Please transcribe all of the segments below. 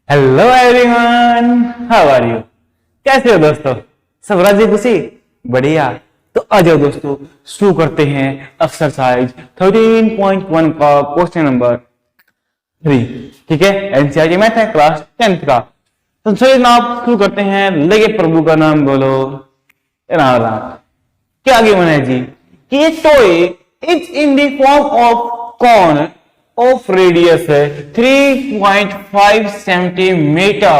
Hello everyone, how are you? कैसे हो दोस्तों? सब राजी खुशी? बढ़िया। तो आ जाओ दोस्तों, शुरू करते हैं एक्सरसाइज 13.1 का क्वेश्चन नंबर 3। ठीक है, एनसीईआरटी मैथ है, क्लास 10th का। तो चलिए जनाब शुरू करते हैं। लेके प्रभु का नाम बोलो, राम राम। क्या गिवन है जी कि ये toy is in the form of cone of radius 3.5 centimeter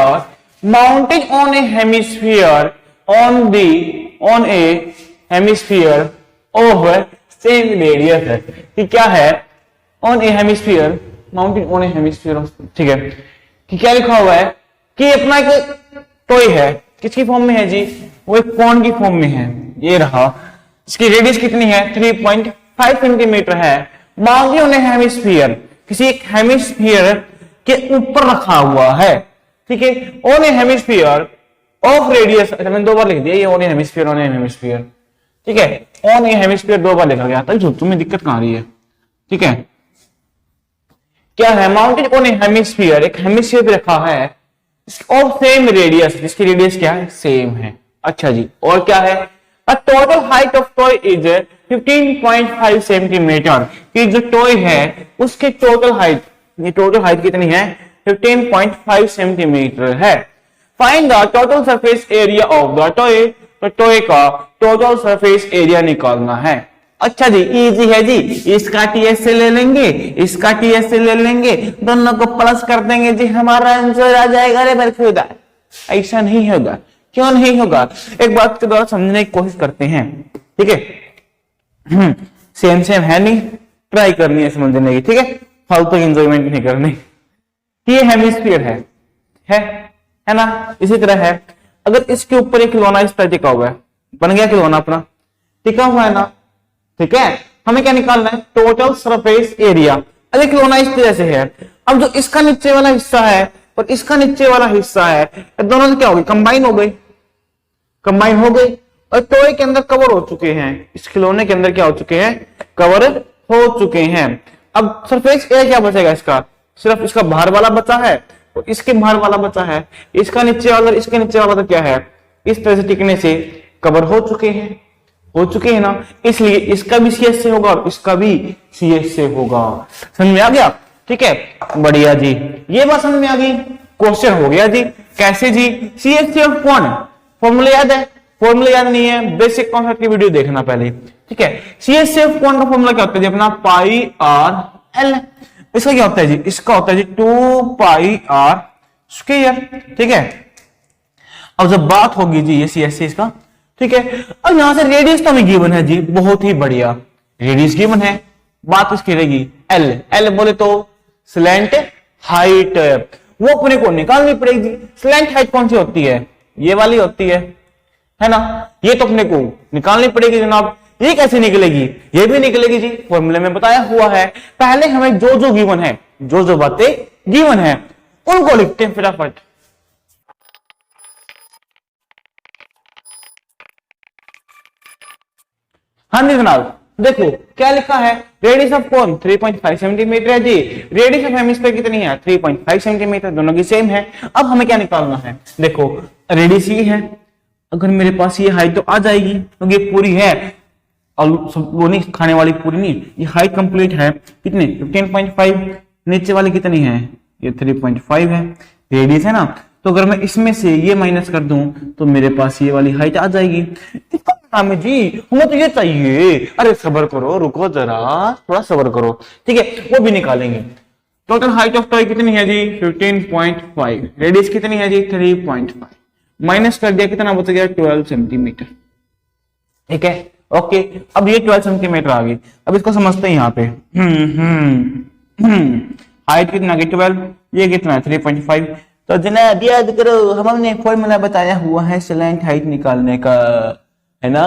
mounted on a hemisphere on a hemisphere of same radius है कि क्या है on a hemisphere mounted on a hemisphere of, ठीक है, कि क्या लिखा हुआ है कि अपना एक टॉय है, किसकी फॉर्म में है जी? वो एक कॉन की फॉर्म में है। ये रहा, इसकी रेडियस कितनी है? 3.5 सेंटीमीटर है। माउंटेड ऑन ए हेमिस्फीयर, किसी एक हेमिस्फीयर के ऊपर रखा हुआ है। ठीक है, on A hemisphere of radius, मैंने दो बार लिख दिया ये on A hemisphere, on A hemisphere. ठीक है, ऑन ए हेमिस्फीयर दो बार लिखा गया था, तुम्हें दिक्कत कहां आ रही है? ठीक है, क्या है? माउंटेड ऑन ए हेमिस्फीयर, एक हेमिस्फीयर पे रखा है ऑफ सेम रेडियस, जिसकी रेडियस क्या है? सेम है। अच्छा जी, और क्या है? A total height of toy is 15.5 centimetre. कि जो टॉय है उसकी टोटल हाइट, ये टोटल हाइट कितनी है? 15.5 सेंटीमीटर है। Find the total surface area of the toy, तो टॉय का टोटल सरफेस एरिया निकालना है। अच्छा जी, इजी है जी। इसका टीएस से ले लेंगे, इसका टीएस से ले लेंगे, दोनों को प्लस कर देंगे जी, हमारा आंसर आ जाएगा। अरे मेरे खुदा, ऐसा नहीं होगा। क्यों नहीं होगा? एक बात के द्वारा समझने की कोशिश करते हैं। ठीक है, सेम सेम है नहीं, ट्राई करनी है समझने की। ठीक है, फालतू एंजॉयमेंट नहीं करनी। ये हेमिस्फीयर है ना? इसी तरह है, अगर इसके ऊपर एक खिलौना इस तरह टिका हुआ है, बन गया खिलौना अपना, टिका हुआ है ना? ठीक है, हमें क्या निकालना है? Total surface area. अगर खिलौना इस तरह से है, अब जो इसका नीचे वाला हिस्सा है और इसका नीचे वाला हिस्सा है, दोनों से क्या हो गई? कंबाइन हो गई, कंबाइन हो गई, और टॉय के अंदर कवर हो चुके हैं। इस खिलौने के अंदर क्या हो चुके हैं? कवर हो चुके हैं। अब सरफेस एरिया क्या बचेगा? इसका सिर्फ इसका बाहर वाला बचा है और इसके बाहर वाला बचा है। इसका नीचे वाला, इसके नीचे वाला तो क्या है? इस तरह से टिकने से कवर हो चुके हैं, हो चुके हैं ना? इसलिए इसका भी सीएस से होगा और इसका भी सीएस से होगा। समझ में आ गया? ठीक है, बढ़िया जी, ये बात समझ में आ गई। क्वेश्चन हो गया जी। कैसे जी? सीएस से ऑफ कौन? फॉर्मूला याद है? फॉर्मूला याद नहीं है? बेसिक कॉन्सेप्ट की वीडियो देखना पहले। ठीक है, सीएस से ऑफ कौन का फॉर्मूला क्या होता है जी? अपना पाई आर एल। इसका क्या होता है जी? इसका होता है जी 2 पाई आर स्क्वायर। ठीक है, अब जब बात होगी जी ये सीएस से इसका, ठीक है, अब यहां से रेडियस तो हमें गिवन है जी, बहुत ही बढ़िया, रेडियस गिवन है। बात इसकी रहेगी एल। एल बोले तो स्लैंट हाइट, वो अपने को निकालनी पड़ेगी। स्लैंट हाइट कौन सी होती है? ये वाली होती है ना? ये तो अपने को निकालनी पड़ेगी जनाब। ये कैसे निकलेगी? ये भी निकलेगी जी, फॉर्मूले में बताया हुआ है। पहले हमें जो जो गिवन है, जो जो बातें गिवन है, उनको लिखते हैं फटाफट। हाँ जी जनाब, देखो क्या लिखा है? रेडियस ऑफ कौन 3.5 सेंटीमीटर है जी। रेडियस ऑफ हेमिस्फीयर कितनी है? 3.5 सेंटीमीटर, दोनों की सेम है। अब हमें क्या निकालना है? देखो रेडियस ये है, अगर मेरे पास ये हाइट तो आ जाएगी क्योंकि ये पूरी है, और वो नहीं खाने वाली पूरी नहीं, ये हाइट कंप्लीट है। कितने? 15.5। नीचे वाली कितनी है? ये 3.5 है। रेडियस है ना, तो अगर मैं इसमें से ये माइनस कर दूं तो मेरे पास ये वाली हाइट आ जाएगी। हमें जी हमें तो ये चाहिए। अरे सब्र करो, रुको जरा, थोड़ा सब्र करो। ठीक है, वो भी निकालेंगे। टोटल हाइट ऑफ टॉय कितनी है जी? 15.5। रेडियस कितनी है जी? 3.5। माइनस कर दिया, कितना बच गया? 12 सेंटीमीटर। ठीक है, ओके। अब ये 12 सेंटीमीटर आ गई। अब इसको समझते हैं यहाँ पे। हाइट कितना गई? 12। ये कितना है? 3.5। तो जनाब याद करो, हमने फॉर्मूला बताया हुआ है स्लैंट हाइट निकालने का, है ना?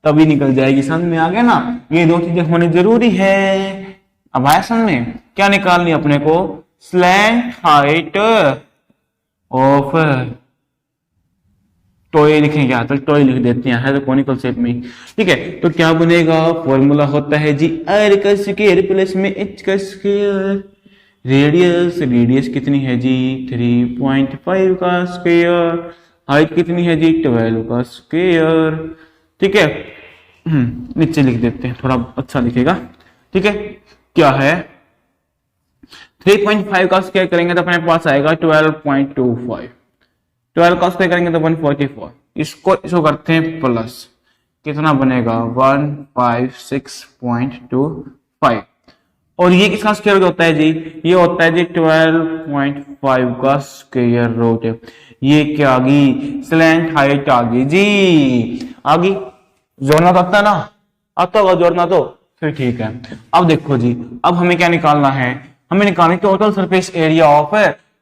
तभी निकल जाएगी। समझ में आ गया ना? ये दो चीजें होनी जरूरी है। अब आया समझ में? क्या निकालनी अपने को? स्लैंट हाइट ऑफ टॉय लिखेंगे क्या? तो टॉय लिख देते हैं, है तो कॉनिकल शेप में। ठीक है, तो क्या बनेगा? फॉर्मूला होता है जी आर का स्क्वायर प्लस में एच का स्क्वायर। रेडियस कितनी है जी 3.5 का स्क्वायर, हाइट कितनी है जी 12 का स्क्वायर। ठीक है, नीचे लिख देते हैं थोड़ा अच्छा दिखेगा। ठीक है, क्या है 3.5 का स्क्वायर करेंगे तो अपने पास आएगा 12.25, 12 का स्क्वायर करेंगे तो 144, इसको करते हैं प्लस, कितना बनेगा 156.25, और ये किसका स्क्वायर होता है जी, ये होता है जी 12.5 का स्क्वायर रूट। ये क्या आ गई स्लैंट हाइट आ गई जी, आ गई। जोड़ना तो आता ना, आता होगा जोड़ना तो, फिर ठीक है। अब देखो जी, अब हमें क्या निकालना है, हमें निकालना है total surface area of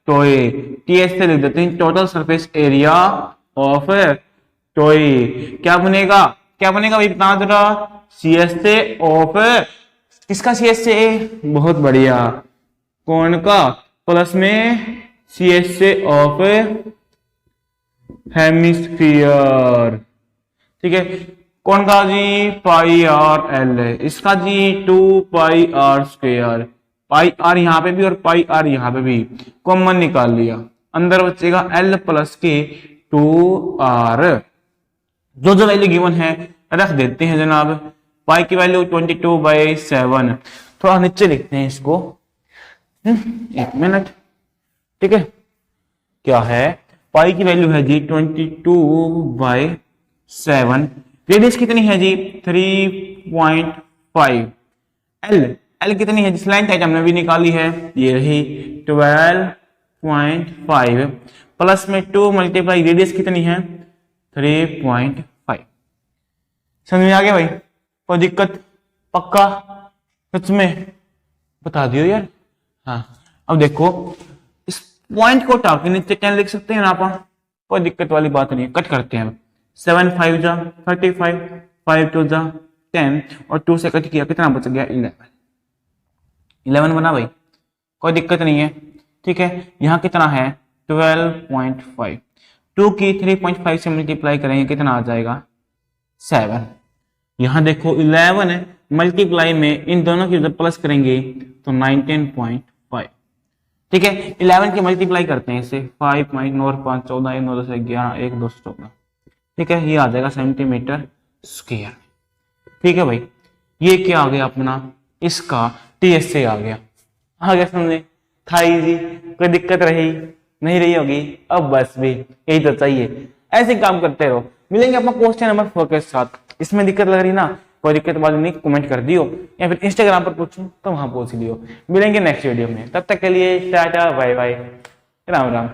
toy. TS से लिख देते हैं total surface area of toy. क्या बनेगा, क्या बनेगा भाई बता जरा, सीएस से ऑफ, किसका सीएस से, बहुत बढ़िया, कौन का, प्लस में सीएस से ऑफ हेमिस्फीयर। ठीक है, कौन का जी पाई आर एल है, इसका जी 2 पाई आर स्क्वायर, पाई आर यहाँ पे भी और पाई आर यहाँ पे भी कॉमन निकाल लिया, अंदर बचेगा एल प्लस के 2 आर। जो जो वैल्यू गिवन है रख देते हैं जनाब। पाई की वैल्यू 22/7, थोड़ा नीचे लिखते हैं इसको, एक मिनट। ठीक है, क्या है पाई की वैल्यू है जी 22/7, रेडियस कितनी है जी 3.5, एल कितनी है जी स्लैंट हाइट हमने भी निकाली है, ये रही 12.5 प्लस में 2 मल्टीप्लाई रेडियस कितनी है 3.5। समझ में आ गया भाई, कोई दिक्कत, पक्का, सच में बता दियो यार। हाँ, अब देखो इस पॉइंट को उठा के नीचे क्या लिख सकते हैं आप, कोई दिक्कत वाली बात नहीं है। कट करते हैं, 7 5 जा 35, 5 2 जा 10 और 2 से कट किया कितना बच गया 11 बना भाई, कोई दिक्कत नहीं है। ठीक है, यहाँ कितना है 12.5, 2 की 3.5 से मल्टीप्लाई करेंगे कितना आ जाएगा 7। यहां देखो 11 है, मल्टीप्लाई में इन दोनों की जब प्लस करेंगे तो 19.5। ठीक है, 11 की मल्टीप्लाई करते हैं इससे 5 और 5 14, 9 10 11 1 2 14। ठीक है, ये आ जाएगा सेंटीमीटर स्क्वायर। ठीक है भाई, ये क्या आ गया अपना, इसका टीएस से आ गया समझे, था इजी, कोई दिक्कत रही नहीं रही होगी। अब बस भी यही तो चाहिए, ऐसे काम करते रहो। मिलेंगे अपना क्वेश्चन नंबर 4 के साथ। इसमें दिक्कत लग रही ना, कोई दिक्कत वाली नहीं, कमेंट कर दियो या फिर इंस्टाग्राम पर पूछूं तो वहां पूछ लियो। मिलेंगे नेक्स्ट वीडियो में, तब तक के लिए tata bye bye, Ram Ram.